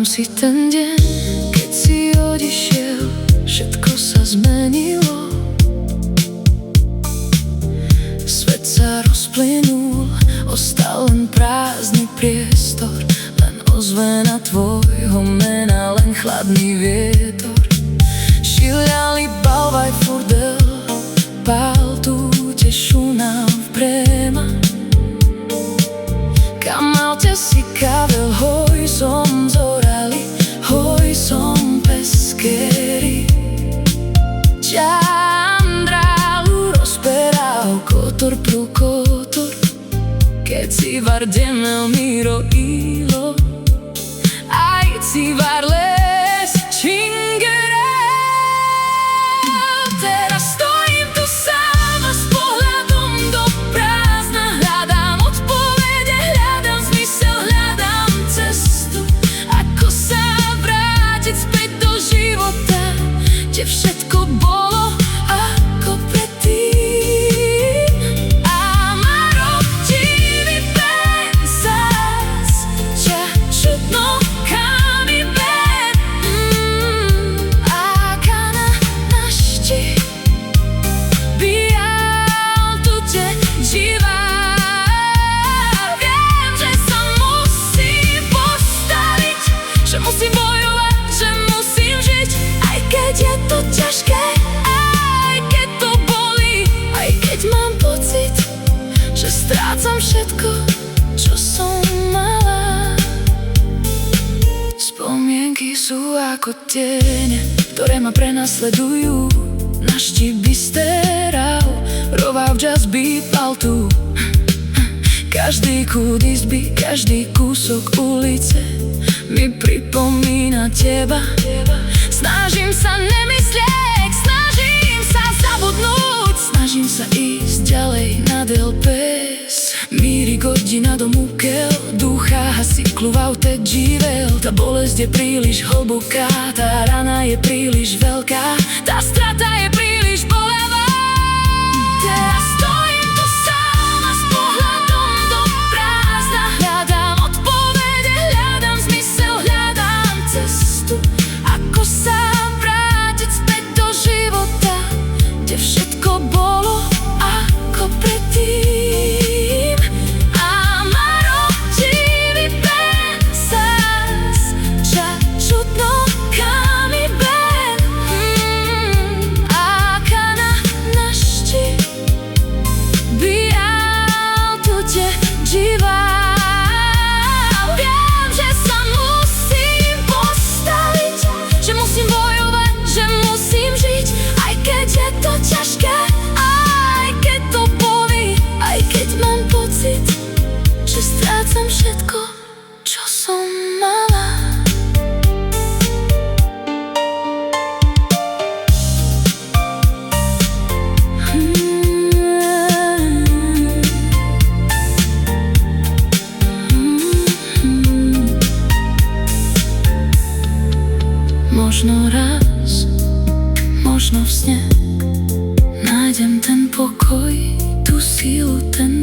Pamätám si ten deň, keď si odišiel, všetko sa zmenilo. Svet sa rozplynul, ostal len prázdny priestor, len ozvena tvojho mena, len chladný vietor. Šíľali balvaj furdel, pál tu tešu nám vprema. Kamalte si kavel, hoj som zorali, hoj som pesqueri. Ciandralu rozperao kotor pro kotor, keď si vardemel miro ilo, aj si varles čingere. Teraz stojím tu sama s pohľadom do prázdna, hľadám odpovede, hľadám zmysel, hľadám cestu, ako sa vrátiť späť do života, kde všetko bolo ako predtým. Amaro ti mi pensas, ya čudno kam mi ven. Akana našti bijal tu te živá. Viem, že sa musím postaviť, že musím bojovať, že musím žiť, aj keď je to ťažké, aj keď to bolí, aj keď mám pocit, že strácam všetko, čo som mala. Spomienky sú ako tiene, ktoré ma prenasledujú. Našti by steral, rová včas býval tu. Každý kút izby, každý kúsok ulice mi pripomína teba. Snažím sa nemyslieť, snažím sa zabudnúť, snažím sa ísť ďalej nad LPS. Míri godina do múkel, ducha hasí kluvav te živel. Tá bolesť je príliš hlboká, tá rana je príliš veľká, tá strata je príliš bolavá. Teraz stojím tu sama s pohľadom do prázdna, hľadám odpovede, hľadám zmysel, hľadám cestu, ako sa vrátiť späť do života, kde všetko bolo ako predtým. Amaro ti mi pensas, ya čudno kam mi ven. Akana našti bijal tu te živá. Viem, že sa musím postaviť, že musím bojovať, že musím žiť, aj keď je to ťažké, aj keď to bolí, aj keď mám pocit, že strácam všetko, čo som mala. Možno raz, možno v sne nájdem ten pokoj, tú sílu, ten